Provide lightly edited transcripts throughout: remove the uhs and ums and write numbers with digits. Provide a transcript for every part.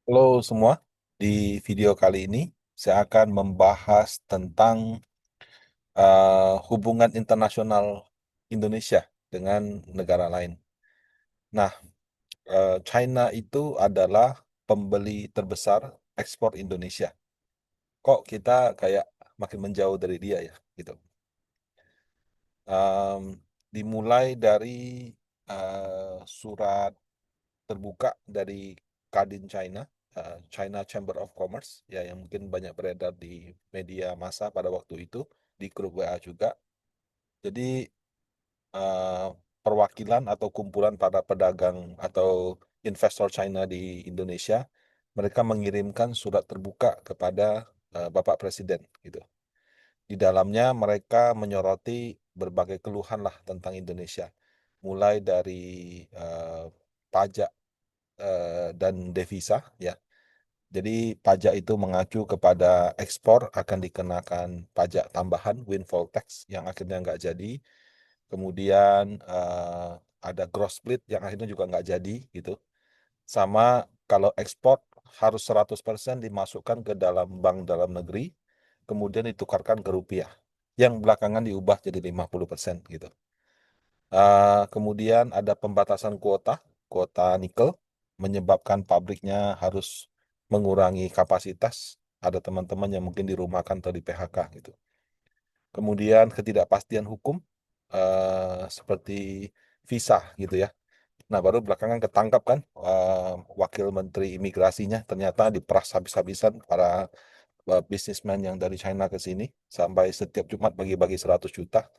Halo semua, di video kali ini saya akan membahas tentang hubungan internasional Indonesia dengan negara lain. Nah, China itu adalah pembeli terbesar ekspor Indonesia. Kok kita kayak makin menjauh dari dia ya, gitu. Em, Dimulai dari surat terbuka dari Kadin China, China Chamber of Commerce, ya yang mungkin banyak beredar di media massa pada waktu itu, di grup WA juga. Jadi eh, perwakilan atau kumpulan para pedagang atau investor China di Indonesia, mereka mengirimkan surat terbuka kepada Bapak Presiden, gitu. Di dalamnya mereka menyoroti berbagai keluhan lah tentang Indonesia, mulai dari eh, pajak dan devisa, ya. Jadi pajak itu mengacu kepada ekspor akan dikenakan pajak tambahan windfall tax yang akhirnya nggak jadi. Kemudian ada gross split yang akhirnya juga nggak jadi gitu. Sama kalau ekspor harus 100% dimasukkan ke dalam bank dalam negeri, kemudian ditukarkan ke rupiah. Yang belakangan diubah jadi 50% gitu. Kemudian ada pembatasan kuota, kuota nikel, menyebabkan pabriknya harus mengurangi kapasitas. Ada teman-teman yang mungkin dirumahkan atau di PHK gitu. Kemudian ketidakpastian hukum, seperti visa gitu ya. Nah, baru belakangan ketangkap kan wakil menteri imigrasinya ternyata diperas habis-habisan para bisnismen yang dari China ke sini sampai setiap Jumat bagi-bagi 100 juta.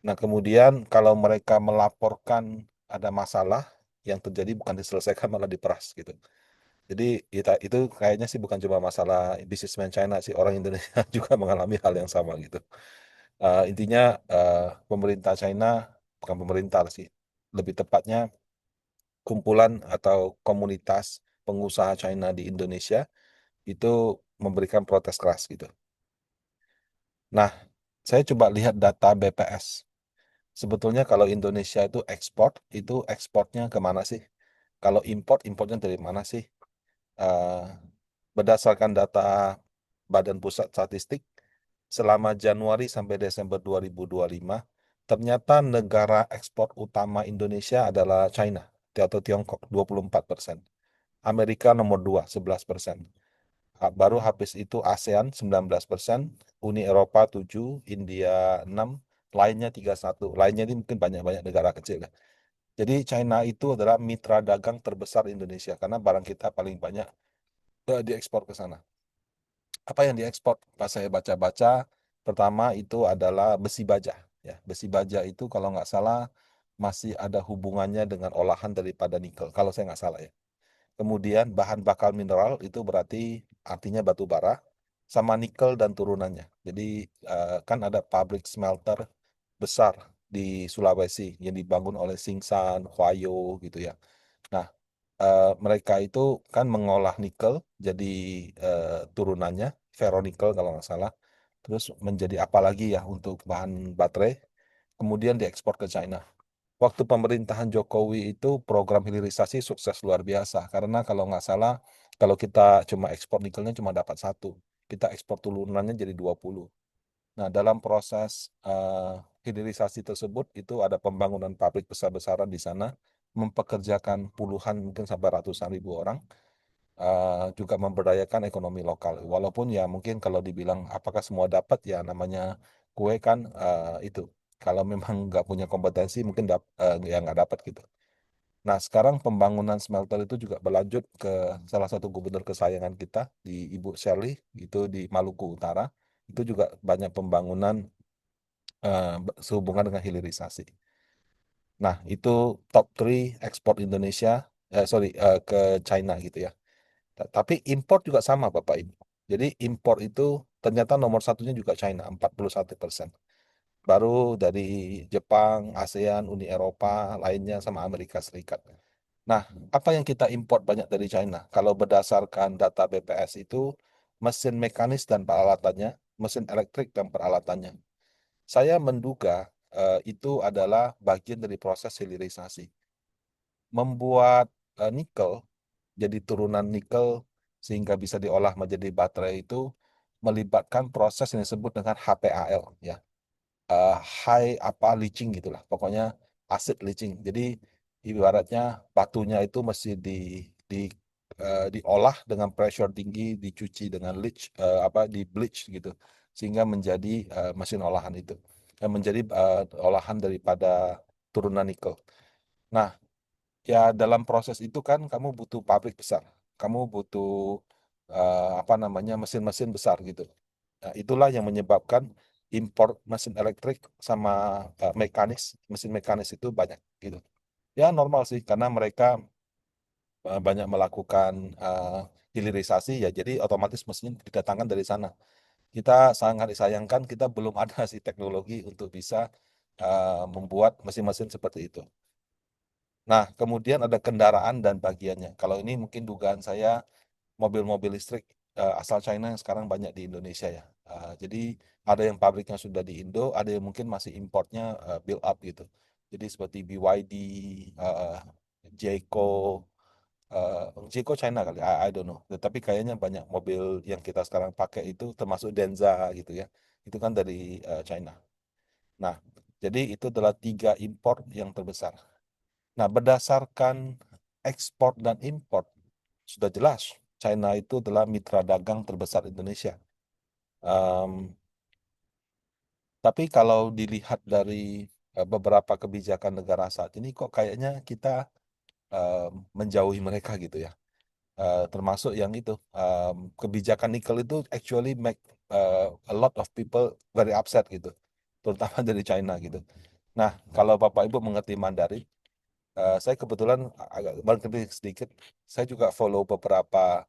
Nah, kemudian kalau mereka melaporkan ada masalah yang terjadi bukan diselesaikan malah diperas gitu. Jadi itu kayaknya sih bukan cuma masalah bisnismen China sih, orang Indonesia juga mengalami hal yang sama gitu. Intinya eh, pemerintah China, bukan pemerintah sih, lebih tepatnya kumpulan atau komunitas pengusaha China di Indonesia itu memberikan protes keras gitu. Nah, saya coba lihat data BPS. Sebetulnya kalau Indonesia itu ekspor, itu ekspornya kemana sih? Kalau import, importnya dari mana sih? Eh, Berdasarkan data Badan Pusat Statistik, selama Januari sampai Desember 2025, ternyata negara ekspor utama Indonesia adalah China atau Tiongkok 24%. Amerika nomor 2, 11%. Baru habis itu ASEAN 19%, Uni Eropa 7, India 6, lainnya 31. Lainnya ini mungkin banyak-banyak negara kecil ya. Jadi China itu adalah mitra dagang terbesar Indonesia karena barang kita paling banyak diekspor ke sana. Apa yang diekspor? Pas saya baca-baca, pertama itu adalah besi baja. Ya, besi baja itu kalau nggak salah masih ada hubungannya dengan olahan daripada nikel, kalau saya nggak salah ya. Kemudian bahan bakar mineral itu berarti artinya batu bara sama nikel dan turunannya. Jadi kan ada pabrik smelter besar di Sulawesi yang dibangun oleh Singsan, Huayo gitu ya. Nah, mereka itu kan mengolah nikel jadi turunannya ferronikel kalau nggak salah. Terus menjadi apa lagi ya untuk bahan baterai, kemudian diekspor ke China. Waktu pemerintahan Jokowi itu program hilirisasi sukses luar biasa karena kalau nggak salah kalau kita cuma ekspor nikelnya cuma dapat satu, kita ekspor turunannya jadi 20. Nah, dalam proses hilirisasi tersebut itu ada pembangunan pabrik besar-besaran di sana, mempekerjakan puluhan mungkin sampai ratusan ribu orang, juga memberdayakan ekonomi lokal. Walaupun ya mungkin kalau dibilang apakah semua dapat ya namanya kue kan itu. Kalau memang nggak punya kompetensi mungkin ya nggak dapat gitu. Nah, sekarang pembangunan smelter itu juga berlanjut ke salah satu gubernur kesayangan kita di Ibu Shirley, itu di Maluku Utara. Itu juga banyak pembangunan sehubungan dengan hilirisasi. Nah, itu top 3 ekspor Indonesia, sorry, ke China gitu ya. Tapi impor juga sama, Bapak Ibu. Jadi impor itu ternyata nomor satunya juga China, 41%. Baru dari Jepang, ASEAN, Uni Eropa, lainnya sama Amerika Serikat. Nah, apa yang kita impor banyak dari China? Kalau berdasarkan data BPS itu, mesin mekanis dan peralatannya, mesin elektrik dan peralatannya. Saya menduga itu adalah bagian dari proses hilirisasi. Membuat nikel jadi turunan nikel sehingga bisa diolah menjadi baterai itu melibatkan proses yang disebut dengan HPAL ya. High apa leaching gitulah. Pokoknya acid leaching. Jadi ibaratnya batunya itu mesti di diolah dengan pressure tinggi, dicuci dengan di bleach gitu, sehingga menjadi mesin olahan itu, menjadi olahan daripada turunan nikel. Nah, ya dalam proses itu kan kamu butuh pabrik besar, kamu butuh apa namanya mesin-mesin besar gitu. Nah, itulah yang menyebabkan impor mesin elektrik sama mesin mekanis itu banyak gitu. Ya normal sih karena mereka banyak melakukan hilirisasi ya, jadi otomatis mesin didatangkan dari sana. Kita sangat disayangkan kita belum ada sih teknologi untuk bisa membuat mesin-mesin seperti itu. Nah, kemudian ada kendaraan dan bagiannya. Kalau ini mungkin dugaan saya mobil-mobil listrik asal China yang sekarang banyak di Indonesia ya. Jadi ada yang pabriknya sudah di Indo, ada yang mungkin masih importnya build up gitu. Jadi seperti BYD, uh, Jayco, Jayco China kali, I don't know. Tapi kayaknya banyak mobil yang kita sekarang pakai itu termasuk Denza gitu ya. Itu kan dari China. Nah, jadi itu adalah tiga impor yang terbesar. Nah, berdasarkan ekspor dan impor, sudah jelas China itu adalah mitra dagang terbesar Indonesia. Em, tapi kalau dilihat dari beberapa kebijakan negara saat ini, kok kayaknya kita menjauhi mereka gitu ya. Termasuk yang itu, kebijakan nikel itu actually make a lot of people very upset gitu, terutama dari China gitu. Nah, kalau Bapak Ibu mengerti Mandarin, saya kebetulan agak mengerti sedikit. Saya juga follow beberapa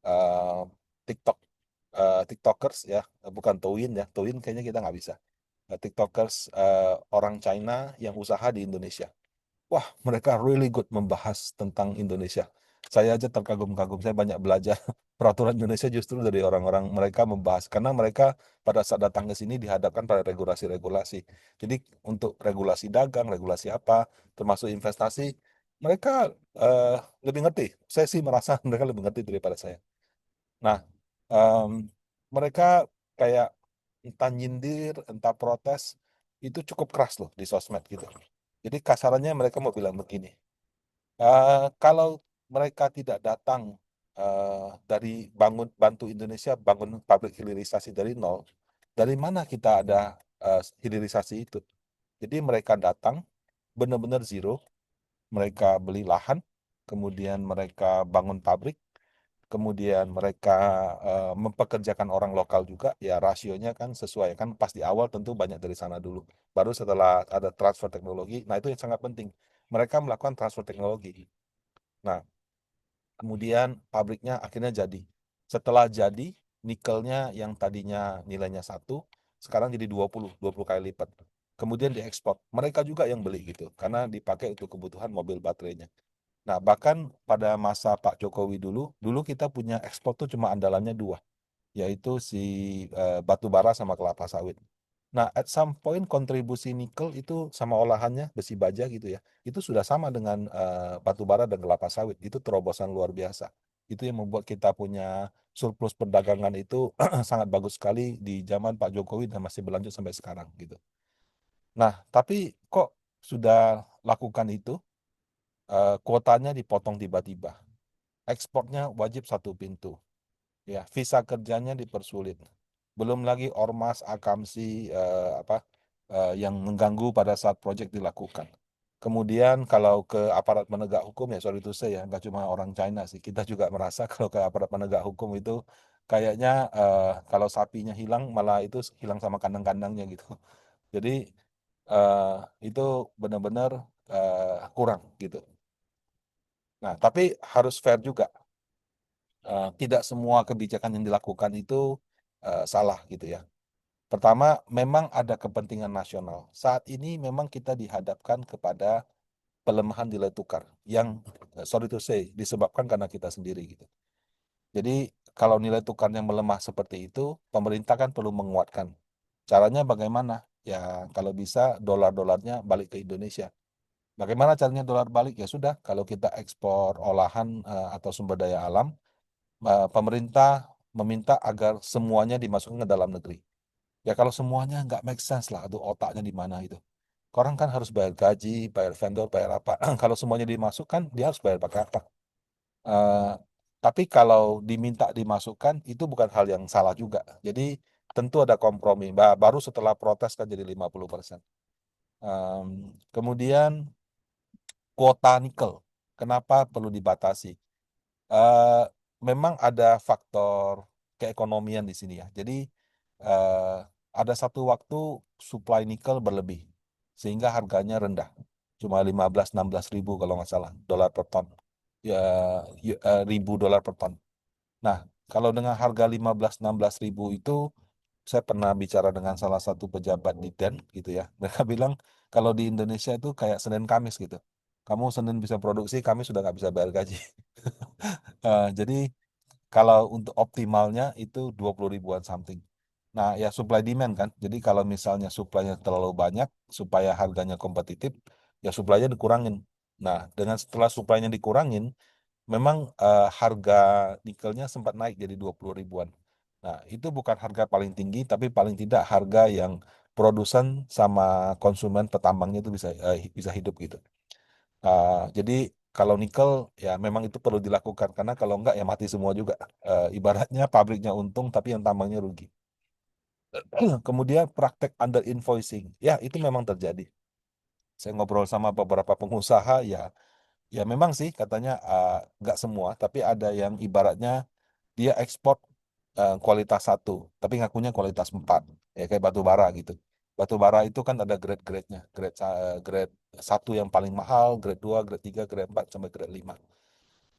eh, TikTok TikTokers ya, bukan Douyin ya. Douyin kayaknya kita nggak bisa. TikTokers orang China yang usaha di Indonesia. Wah, mereka really good membahas tentang Indonesia. Saya aja terkagum-kagum. Saya banyak belajar peraturan Indonesia justru dari orang-orang mereka membahas. Karena mereka pada saat datang ke sini dihadapkan pada regulasi-regulasi. Jadi untuk regulasi dagang, regulasi apa, termasuk investasi, mereka eh, lebih ngerti. Saya sih merasa mereka lebih ngerti daripada saya. Nah, em, mereka kayak entah nyindir, entah protes, itu cukup keras loh di sosmed gitu. Jadi kasarannya mereka mau bilang begini, kalau mereka tidak datang dari bantu Indonesia bangun pabrik hilirisasi dari nol, dari mana kita ada hilirisasi itu? Jadi mereka datang benar-benar zero, mereka beli lahan, kemudian mereka bangun pabrik, kemudian mereka mempekerjakan orang lokal juga, ya rasionya kan sesuai kan, pas di awal tentu banyak dari sana dulu, baru setelah ada transfer teknologi, nah itu yang sangat penting, mereka melakukan transfer teknologi. Nah, kemudian pabriknya akhirnya jadi. Setelah jadi, nikelnya yang tadinya nilainya satu, sekarang jadi 20 kali lipat. Kemudian diekspor. Mereka juga yang beli gitu, karena dipakai untuk kebutuhan mobil baterainya. Nah, bahkan pada masa Pak Jokowi dulu kita punya ekspor tuh cuma andalannya dua, yaitu si batu bara sama kelapa sawit. Nah, at some point kontribusi nikel itu sama olahannya besi baja gitu ya, itu sudah sama dengan batu bara dan kelapa sawit. Itu terobosan luar biasa. Itu yang membuat kita punya surplus perdagangan itu sangat bagus sekali di zaman Pak Jokowi dan masih berlanjut sampai sekarang gitu. Nah, tapi kok sudah lakukan itu, kuotanya dipotong tiba-tiba. Ekspornya wajib satu pintu. Ya, visa kerjanya dipersulit. Belum lagi ormas, akamsi, yang mengganggu pada saat proyek dilakukan. Kemudian kalau ke aparat penegak hukum ya sorry to say ya, nggak cuma orang China sih. Kita juga merasa kalau ke aparat penegak hukum itu kayaknya kalau sapinya hilang malah itu hilang sama kandang-kandangnya gitu. Jadi eh, itu benar-benar kurang gitu. Nah, tapi harus fair juga. Tidak semua kebijakan yang dilakukan itu salah gitu ya. Pertama, memang ada kepentingan nasional. Saat ini memang kita dihadapkan kepada pelemahan nilai tukar yang sorry to say disebabkan karena kita sendiri gitu. Jadi kalau nilai tukarnya melemah seperti itu, pemerintah kan perlu menguatkan. Caranya bagaimana? Ya kalau bisa dolar-dolarnya balik ke Indonesia. Bagaimana caranya dolar balik? Ya sudah, kalau kita ekspor olahan atau sumber daya alam, pemerintah meminta agar semuanya dimasukkan ke dalam negeri. Ya kalau semuanya nggak make sense lah, aduh otaknya di mana itu. Orang kan harus bayar gaji, bayar vendor, bayar apa. Kalau semuanya dimasukkan, dia harus bayar pakai apa? Eh, tapi kalau diminta dimasukkan, itu bukan hal yang salah juga. Jadi tentu ada kompromi. Baru setelah protes kan jadi 50%. Kemudian kuota nikel, kenapa perlu dibatasi? Eh, Memang ada faktor keekonomian di sini ya. Jadi eh, ada satu waktu supply nikel berlebih, sehingga harganya rendah, cuma 15-16 ribu kalau nggak salah dolar per ton, ya, ribu dolar per ton. Nah, kalau dengan harga 15-16 ribu itu, saya pernah bicara dengan salah satu pejabat di DEN gitu ya. Mereka bilang kalau di Indonesia itu kayak Senin Kamis gitu. Kamu Senin bisa produksi, kami sudah nggak bisa bayar gaji. Jadi kalau untuk optimalnya itu 20 ribuan something. Nah, ya supply demand kan. Jadi kalau misalnya supply-nya terlalu banyak supaya harganya kompetitif, ya supply-nya dikurangin. Nah, dengan setelah supply-nya dikurangin, memang harga nikelnya sempat naik jadi 20 ribuan. Nah, itu bukan harga paling tinggi, tapi paling tidak harga yang produsen sama konsumen petambangnya itu bisa hidup gitu. Jadi kalau nikel ya memang itu perlu dilakukan karena kalau enggak ya mati semua juga. Ibaratnya pabriknya untung tapi yang tambangnya rugi. Kemudian praktek under invoicing, ya itu memang terjadi. Saya ngobrol sama beberapa pengusaha, ya ya memang sih katanya nggak semua, tapi ada yang ibaratnya dia ekspor kualitas satu, tapi ngakunya kualitas 4, ya kayak batu bara gitu. Batu bara itu kan ada grade-grade-nya, grade 1 yang paling mahal, grade 2, grade 3, grade 4, sampai grade 5.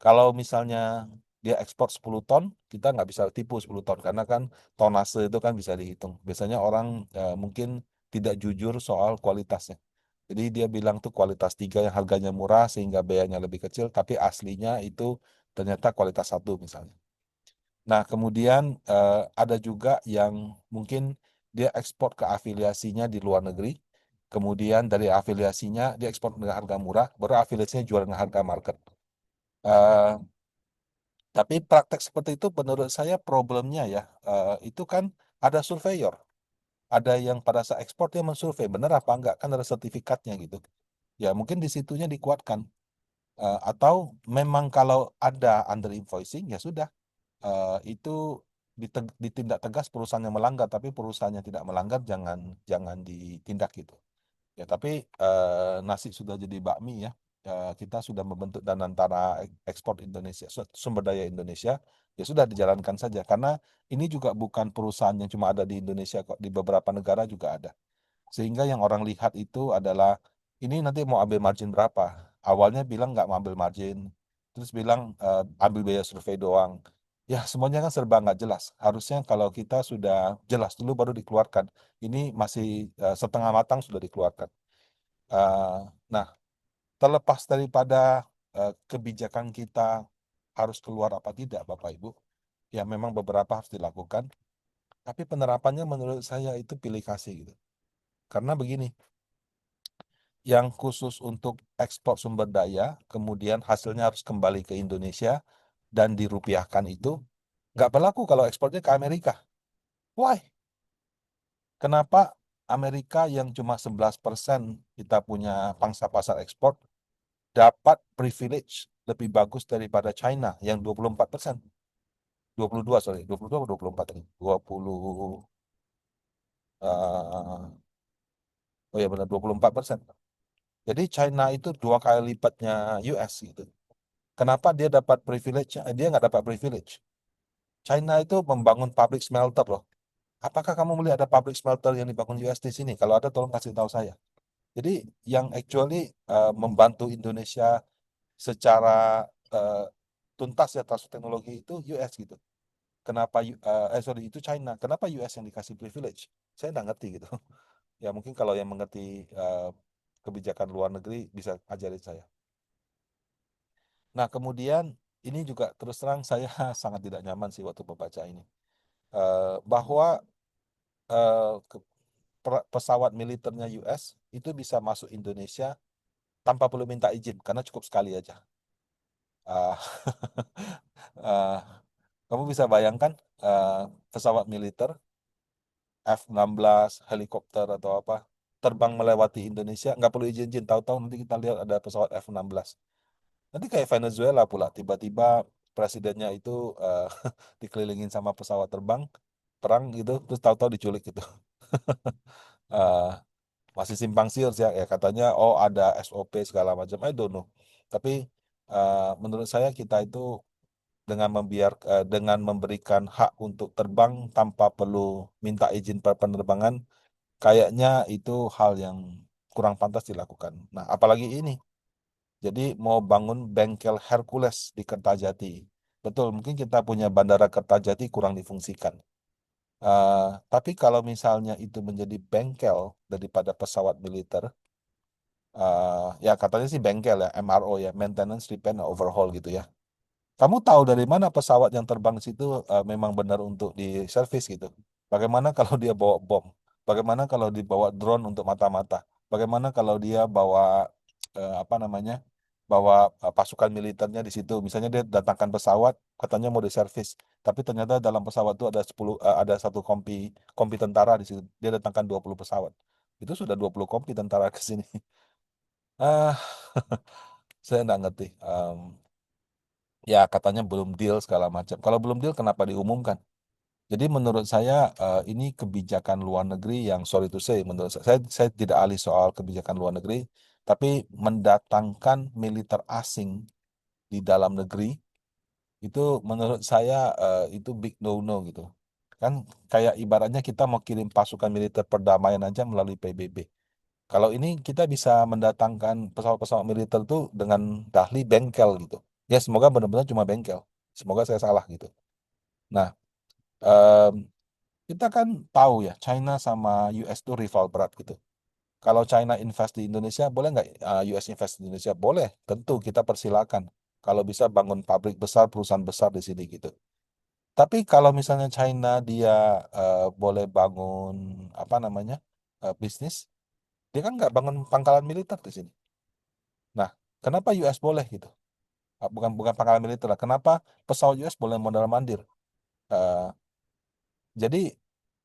Kalau misalnya dia ekspor 10 ton, kita nggak bisa tipu 10 ton, karena kan tonase itu kan bisa dihitung. Biasanya orang mungkin tidak jujur soal kualitasnya. Jadi dia bilang tuh kualitas 3 yang harganya murah sehingga biayanya lebih kecil, tapi aslinya itu ternyata kualitas satu misalnya. Nah, kemudian ada juga yang mungkin dia ekspor ke afiliasinya di luar negeri, kemudian dari afiliasinya dia ekspor dengan harga murah, baru afiliasinya jual dengan harga market. Eh, tapi praktek seperti itu menurut saya problemnya ya, itu kan ada surveyor, ada yang pada saat ekspor dia mensurvei benar apa enggak, kan ada sertifikatnya gitu. Ya mungkin di situnya dikuatkan. Atau memang kalau ada under invoicing ya sudah, itu ditindak tegas perusahaan yang melanggar, tapi perusahaan yang tidak melanggar jangan jangan ditindak gitu. Ya, tapi nasi sudah jadi bakmi ya. Kita sudah membentuk dan antara ekspor Indonesia, sumber daya Indonesia, ya sudah dijalankan saja. Karena ini juga bukan perusahaan yang cuma ada di Indonesia kok, di beberapa negara juga ada. Sehingga yang orang lihat itu adalah ini nanti mau ambil margin berapa. Awalnya bilang nggak mau ambil margin, terus bilang ambil biaya survei doang. Ya semuanya kan serba nggak jelas. Harusnya kalau kita sudah jelas dulu baru dikeluarkan. Ini masih setengah matang sudah dikeluarkan. Eh, nah, terlepas daripada kebijakan kita harus keluar apa tidak, Bapak Ibu, ya memang beberapa harus dilakukan. Tapi penerapannya menurut saya itu pilih kasih gitu. Karena begini, yang khusus untuk ekspor sumber daya, kemudian hasilnya harus kembali ke Indonesia dan dirupiahkan itu, nggak berlaku kalau ekspornya ke Amerika. Why? Kenapa Amerika yang cuma 11% kita punya pangsa pasar ekspor dapat privilege lebih bagus daripada China yang 24%. 22, sorry, 22 atau 24 ini? 20, oh ya benar 24%. Jadi China itu 2 kali lipatnya US gitu. Kenapa dia dapat privilege? Dia nggak dapat privilege. China itu membangun pabrik smelter loh. Apakah kamu melihat ada pabrik smelter yang dibangun US di sini? Kalau ada, tolong kasih tahu saya. Jadi yang actually membantu Indonesia secara eh, tuntas ya transfer teknologi itu US gitu. Kenapa sorry, itu China. Kenapa US yang dikasih privilege? Saya nggak ngerti gitu. Ya mungkin kalau yang mengerti kebijakan luar negeri bisa ajarin saya. Nah, kemudian ini juga terus terang saya sangat tidak nyaman sih waktu membaca ini. Bahwa eh, pesawat militernya US itu bisa masuk Indonesia tanpa perlu minta izin karena cukup sekali aja. Ah, eh, kamu bisa bayangkan eh, pesawat militer F-16 helikopter atau apa terbang melewati Indonesia nggak perlu izin-izin, tahu-tahu nanti kita lihat ada pesawat F-16. Nanti kayak Venezuela pula, tiba-tiba presidennya itu eh, dikelilingin sama pesawat terbang perang gitu, terus tahu-tahu diculik gitu. Eh, masih simpang siur sih ya, ya katanya oh ada SOP segala macam, I don't know. Tapi menurut saya kita itu dengan memberikan hak untuk terbang tanpa perlu minta izin penerbangan, kayaknya itu hal yang kurang pantas dilakukan. Nah, apalagi ini. Jadi mau bangun bengkel Hercules di Kertajati. Betul, mungkin kita punya bandara Kertajati kurang difungsikan. Tapi kalau misalnya itu menjadi bengkel daripada pesawat militer, ya katanya sih bengkel ya, MRO ya, maintenance, repair, and overhaul gitu ya. Kamu tahu dari mana pesawat yang terbang di situ memang benar untuk diservis gitu? Bagaimana kalau dia bawa bom? Bagaimana kalau dibawa drone untuk mata-mata? Bagaimana kalau dia bawa apa namanya? Bawa pasukan militernya di situ. Misalnya dia datangkan pesawat, katanya mau diservis, tapi ternyata dalam pesawat itu ada 10 ada satu kompi kompi tentara di situ. Dia datangkan 20 pesawat. Itu sudah 20 kompi tentara ke sini. Ah, saya nggak ngerti. Ya katanya belum deal segala macam. Kalau belum deal kenapa diumumkan? Jadi menurut saya ini kebijakan luar negeri yang sorry to say, menurut saya tidak ahli soal kebijakan luar negeri, tapi mendatangkan militer asing di dalam negeri itu menurut saya itu big no-no gitu. Kan kayak ibaratnya kita mau kirim pasukan militer perdamaian aja melalui PBB. Kalau ini kita bisa mendatangkan pesawat-pesawat militer tuh dengan dahli bengkel gitu. Ya semoga benar-benar cuma bengkel. Semoga saya salah gitu. Nah, em, kita kan tahu ya, China sama US itu rival berat gitu. Kalau China invest di Indonesia, boleh nggak US invest di Indonesia? Boleh, tentu kita persilakan. Kalau bisa bangun pabrik besar, perusahaan besar di sini gitu. Tapi kalau misalnya China dia boleh bangun apa namanya bisnis, dia kan nggak bangun pangkalan militer di sini. Nah, kenapa US boleh gitu? Bukan bukan pangkalan militer lah. Kenapa pesawat US boleh mondar mandir? Eh, jadi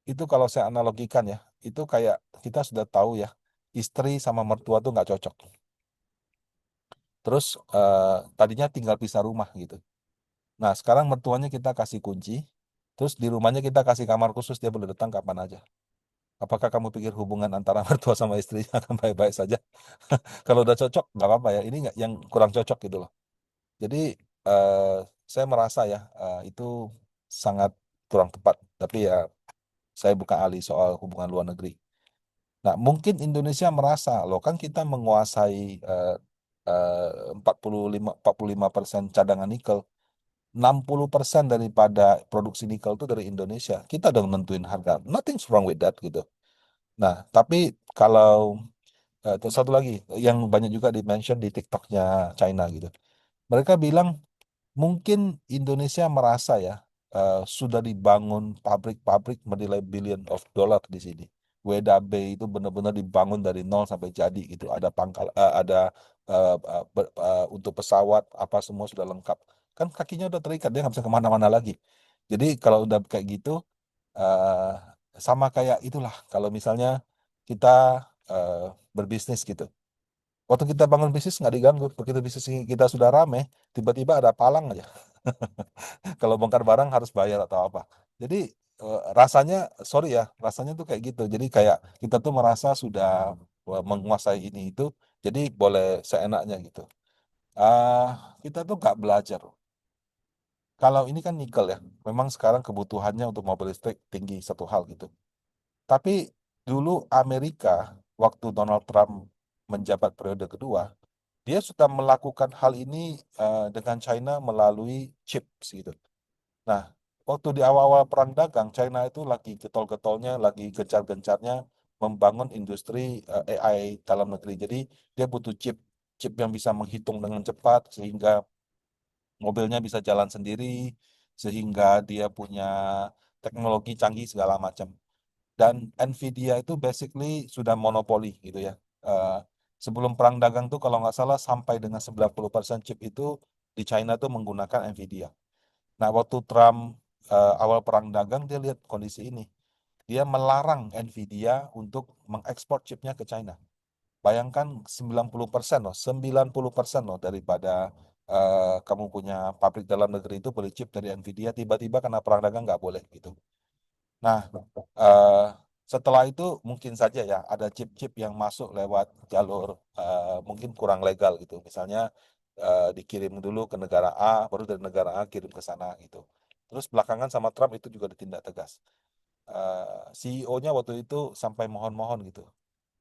itu kalau saya analogikan ya, itu kayak kita sudah tahu ya, istri sama mertua tuh nggak cocok. Terus tadinya tinggal pisah rumah gitu. Nah sekarang mertuanya kita kasih kunci, terus di rumahnya kita kasih kamar khusus dia boleh datang kapan aja. Apakah kamu pikir hubungan antara mertua sama istrinya akan baik-baik saja? Kalau udah cocok nggak apa-apa ya. Ini nggak yang kurang cocok gitu loh. Jadi eh, saya merasa ya itu sangat kurang tepat. Tapi ya saya bukan ahli soal hubungan luar negeri. Nah, mungkin Indonesia merasa, loh kan kita menguasai eh, eh, 45% cadangan nikel, 60% daripada produksi nikel itu dari Indonesia. Kita udah nentuin harga. Nothing's wrong with that gitu. Nah, tapi kalau terus satu lagi yang banyak juga di-mention di TikToknya China gitu. Mereka bilang mungkin Indonesia merasa ya sudah dibangun pabrik-pabrik bernilai billion of dollar di sini. WDB itu benar-benar dibangun dari nol sampai jadi gitu. Ada pangkal, ada untuk pesawat apa semua sudah lengkap. Kan kakinya udah terikat dia nggak bisa kemana-mana lagi. Jadi kalau udah kayak gitu eh, sama kayak itulah. Kalau misalnya kita eh, berbisnis gitu. Waktu kita bangun bisnis nggak diganggu. Begitu bisnis kita sudah rame, tiba-tiba ada palang aja. Kalau bongkar barang harus bayar atau apa. Jadi rasanya, sorry ya, rasanya tuh kayak gitu. Jadi kayak kita tuh merasa sudah menguasai ini itu, jadi boleh seenaknya gitu. Ah, kita tuh nggak belajar. Kalau ini kan nikel ya, memang sekarang kebutuhannya untuk mobil listrik tinggi satu hal gitu. Tapi dulu Amerika, waktu Donald Trump menjabat periode kedua, dia sudah melakukan hal ini dengan China melalui chips gitu. Nah, waktu di awal-awal perang dagang, China itu lagi getol-getolnya, lagi gencar-gencarnya membangun industri AI dalam negeri. Jadi dia butuh chip, chip yang bisa menghitung dengan cepat sehingga mobilnya bisa jalan sendiri, sehingga dia punya teknologi canggih segala macam. Dan Nvidia itu basically sudah monopoli gitu ya. Eh, Sebelum perang dagang tuh kalau nggak salah sampai dengan 90% chip itu di China tuh menggunakan Nvidia. Nah, waktu Trump awal perang dagang dia lihat kondisi ini. Dia melarang Nvidia untuk mengekspor chipnya ke China. Bayangkan 90% loh, 90% loh daripada kamu punya pabrik dalam negeri itu beli chip dari Nvidia, tiba-tiba karena perang dagang nggak boleh gitu. Nah, eh, setelah itu mungkin saja ya ada chip-chip yang masuk lewat jalur mungkin kurang legal gitu. Misalnya dikirim dulu ke negara A, baru dari negara A kirim ke sana gitu. Terus belakangan sama Trump itu juga ditindak tegas. CEO-nya waktu itu sampai mohon-mohon gitu.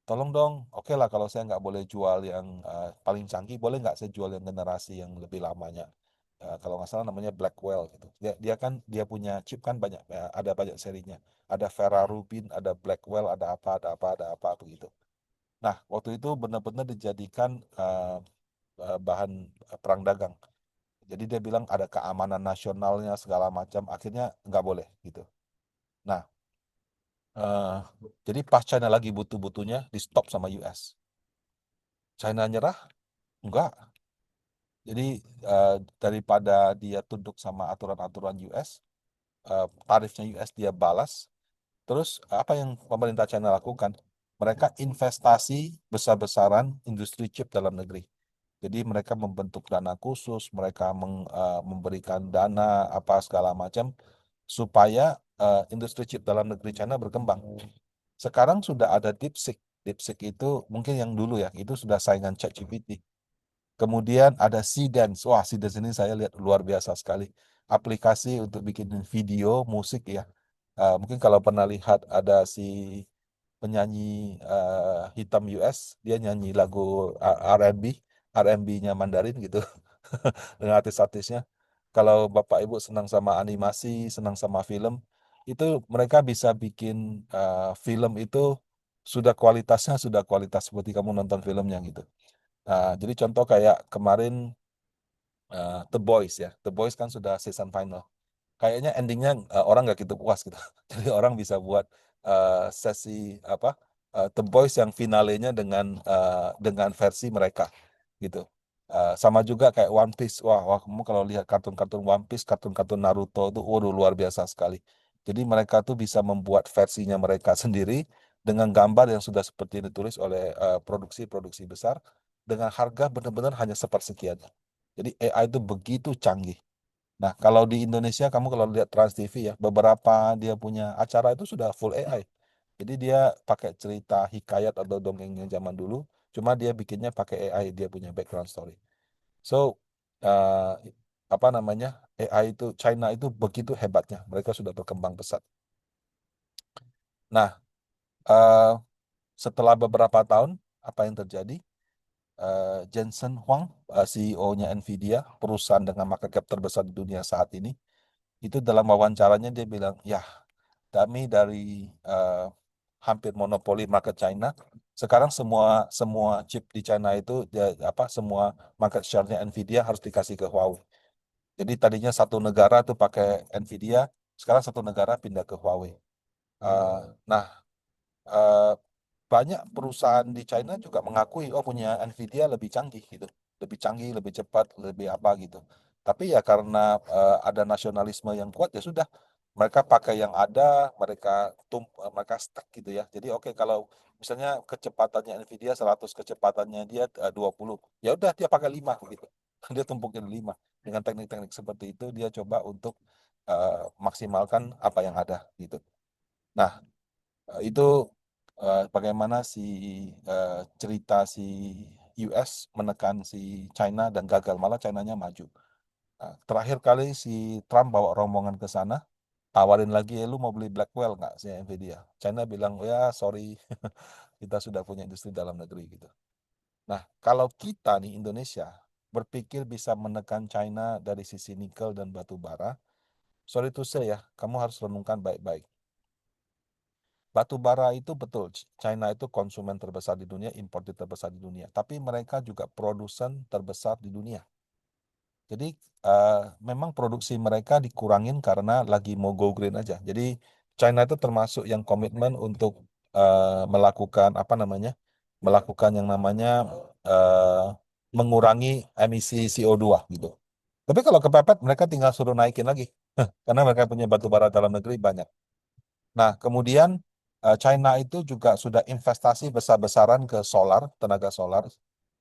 Tolong dong, oke lah kalau saya nggak boleh jual yang paling canggih, boleh nggak saya jual yang generasi yang lebih lamanya? Kalau nggak salah namanya Blackwell gitu. Dia kan dia punya chip kan banyak, ada banyak serinya. Ada Vera Rubin, ada Blackwell, ada apa begitu. Nah, waktu itu benar-benar dijadikan bahan perang dagang. Jadi dia bilang ada keamanan nasionalnya segala macam, akhirnya nggak boleh gitu. Nah, eh, jadi pas China lagi butuh-butuhnya, di stop sama US. China nyerah? Enggak. Jadi daripada dia tunduk sama aturan-aturan US, tarifnya US dia balas. Terus apa yang pemerintah China lakukan? Mereka investasi besar-besaran industri chip dalam negeri. Jadi mereka membentuk dana khusus, mereka memberikan dana apa segala macam supaya industri chip dalam negeri China berkembang. Sekarang sudah ada DeepSeek. DeepSeek itu mungkin yang dulu ya, itu sudah saingan ChatGPT. Kemudian ada Seedance. Wah, Seedance ini saya lihat luar biasa sekali. Aplikasi untuk bikin video, musik ya. Mungkin kalau pernah lihat ada si penyanyi hitam US, dia nyanyi lagu R&B, R&B-nya Mandarin gitu, dengan artis-artisnya. Kalau Bapak Ibu senang sama animasi, senang sama film, itu mereka bisa bikin film itu sudah kualitas seperti kamu nonton filmnya gitu. Jadi contoh kayak kemarin The Boys ya, The Boys kan sudah season final. Kayaknya endingnya orang nggak gitu puas gitu. Jadi orang bisa buat sesi apa The Boys yang finalenya dengan versi mereka gitu. Sama juga kayak One Piece. Wah, kamu kalau lihat kartun-kartun One Piece, kartun-kartun Naruto itu, waduh luar biasa sekali. Jadi mereka tuh bisa membuat versinya mereka sendiri dengan gambar yang sudah seperti ditulis oleh produksi-produksi besar dengan harga benar-benar hanya sepersekian. Jadi AI itu begitu canggih. Nah, kalau di Indonesia, kamu kalau lihat Trans TV ya, beberapa dia punya acara itu sudah full AI. Jadi dia pakai cerita hikayat atau dongeng yang zaman dulu, cuma dia bikinnya pakai AI, dia punya background story. So, eh, apa namanya, AI itu, China itu begitu hebatnya, mereka sudah berkembang pesat. Nah, eh, setelah beberapa tahun, apa yang terjadi? Jensen Huang, CEO-nya Nvidia, perusahaan dengan market cap terbesar di dunia saat ini, itu dalam wawancaranya dia bilang, ya kami dari eh, hampir monopoli market China. Sekarang semua semua chip di China itu semua market share-nya Nvidia harus dikasih ke Huawei. Jadi tadinya satu negara tuh pakai Nvidia, sekarang satu negara pindah ke Huawei. Eh, nah, eh, banyak perusahaan di China juga mengakui, oh punya Nvidia lebih canggih gitu, lebih canggih, lebih cepat, lebih apa gitu. Tapi ya karena ada nasionalisme yang kuat ya sudah, mereka pakai yang ada, mereka stuck gitu ya. Jadi oke kalau misalnya kecepatannya Nvidia 100, kecepatannya dia 20, ya udah dia pakai 5 gitu. Dia tumpukin 5. Dengan teknik-teknik seperti itu dia coba untuk maksimalkan apa yang ada gitu. Nah, itu bagaimana cerita si US menekan si China dan gagal, malah China-nya maju. Nah, terakhir kali si Trump bawa rombongan ke sana, tawarin lagi, lu mau beli Blackwell nggak si Nvidia? China bilang, ya sorry, kita sudah punya industri dalam negeri gitu. Nah, kalau kita nih Indonesia berpikir bisa menekan China dari sisi nikel dan batu bara, sorry to say ya, kamu harus renungkan baik-baik. Batu bara itu betul, China itu konsumen terbesar di dunia, importer terbesar di dunia. Tapi mereka juga produsen terbesar di dunia. Jadi memang produksi mereka dikurangin karena lagi mau go green aja. Jadi China itu termasuk yang komitmen untuk melakukan apa namanya? melakukan yang namanya eh, mengurangi emisi CO2 gitu. Tapi kalau kepepet mereka tinggal suruh naikin lagi. Karena mereka punya batu bara dalam negeri banyak. Nah, kemudian China itu juga sudah investasi besar-besaran ke solar, tenaga solar.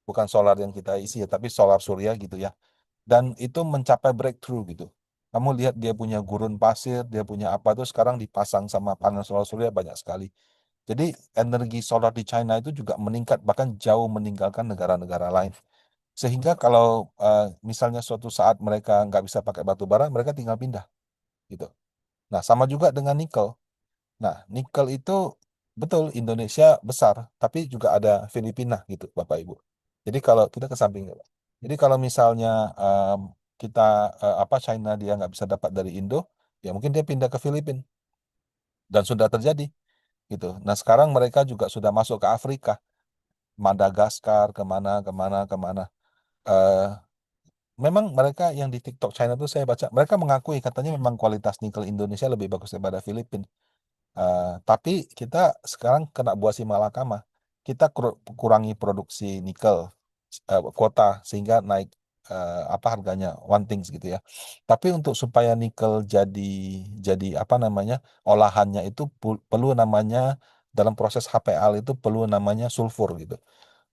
Bukan solar yang kita isi ya, tapi solar surya gitu ya. Dan itu mencapai breakthrough gitu. Kamu lihat dia punya gurun pasir, dia punya apa tuh sekarang dipasang sama panel solar surya banyak sekali. Jadi energi solar di China itu juga meningkat, bahkan jauh meninggalkan negara-negara lain. Sehingga kalau misalnya suatu saat mereka nggak bisa pakai batu bara, mereka tinggal pindah gitu. Nah, sama juga dengan nikel. Nah, nikel itu betul Indonesia besar, tapi juga ada Filipina gitu, Bapak Ibu. Jadi kalau kita ke samping, ya, Pak. Jadi kalau misalnya em, kita apa China dia nggak bisa dapat dari Indo, ya mungkin dia pindah ke Filipina dan sudah terjadi gitu. Nah, sekarang mereka juga sudah masuk ke Afrika, Madagaskar, kemana, kemana, kemana. Eh, Memang mereka yang di TikTok China tuh saya baca, mereka mengakui katanya memang kualitas nikel Indonesia lebih bagus daripada Filipina. Tapi kita sekarang kena buah si malakama. Kita kurangi produksi nikel kuota sehingga naik apa harganya one things gitu ya. Tapi untuk supaya nikel jadi apa namanya olahannya itu perlu namanya dalam proses HPL itu perlu namanya sulfur gitu.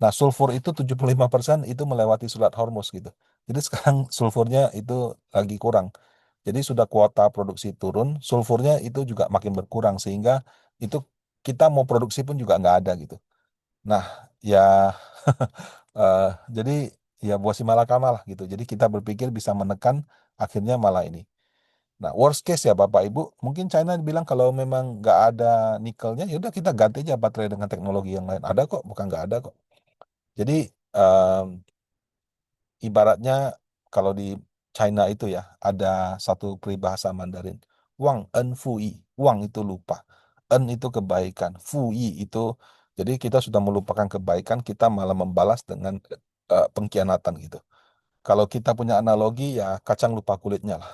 Nah, sulfur itu 75% itu melewati Selat Hormuz gitu. Jadi sekarang sulfurnya itu lagi kurang. Jadi sudah kuota produksi turun, sulfurnya itu juga makin berkurang sehingga itu kita mau produksi pun juga nggak ada gitu. Nah, ya eh, jadi ya buah si malakama lah gitu. Jadi kita berpikir bisa menekan, akhirnya malah ini. Nah, worst case ya Bapak Ibu, mungkin China bilang kalau memang nggak ada nikelnya, ya udah kita ganti aja baterai dengan teknologi yang lain. Ada kok, bukan nggak ada kok. Jadi em, ibaratnya kalau di China itu ya ada satu peribahasa Mandarin, Wang En Fu Yi. Wang itu lupa, En itu kebaikan, Fu Yi itu jadi kita sudah melupakan kebaikan, kita malah membalas dengan pengkhianatan gitu. Kalau kita punya analogi ya kacang lupa kulitnya lah.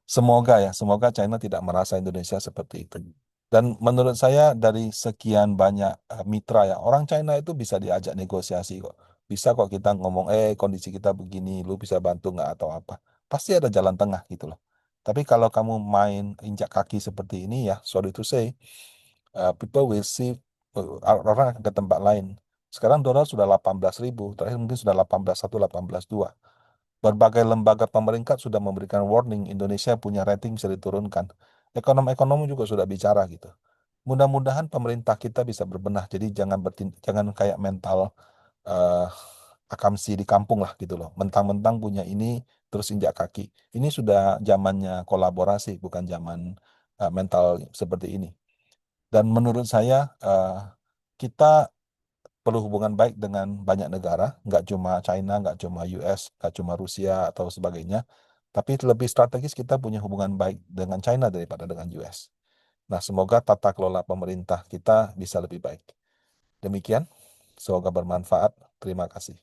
Semoga ya, semoga China tidak merasa Indonesia seperti itu. Dan menurut saya dari sekian banyak mitra ya, orang China itu bisa diajak negosiasi kok. Bisa kok kita ngomong, kondisi kita begini, lu bisa bantu nggak atau apa. Pasti ada jalan tengah gitu loh. Tapi kalau kamu main injak kaki seperti ini ya, sorry to say, people will see, orang akan ke tempat lain. Sekarang dolar sudah 18.000, terakhir mungkin sudah 18.1, 18.2. Berbagai lembaga pemerintah sudah memberikan warning Indonesia punya rating bisa diturunkan. Ekonom-ekonom juga sudah bicara gitu. Mudah-mudahan pemerintah kita bisa berbenah. Jadi jangan kayak mental eh akamsi di kampung lah gitu loh. Mentang-mentang punya ini terus injak kaki. Ini sudah zamannya kolaborasi, bukan zaman mental seperti ini. Dan menurut saya kita perlu hubungan baik dengan banyak negara, nggak cuma China, nggak cuma US, nggak cuma Rusia atau sebagainya, tapi lebih strategis kita punya hubungan baik dengan China daripada dengan US. Nah, semoga tata kelola pemerintah kita bisa lebih baik. Demikian, semoga bermanfaat. Terima kasih.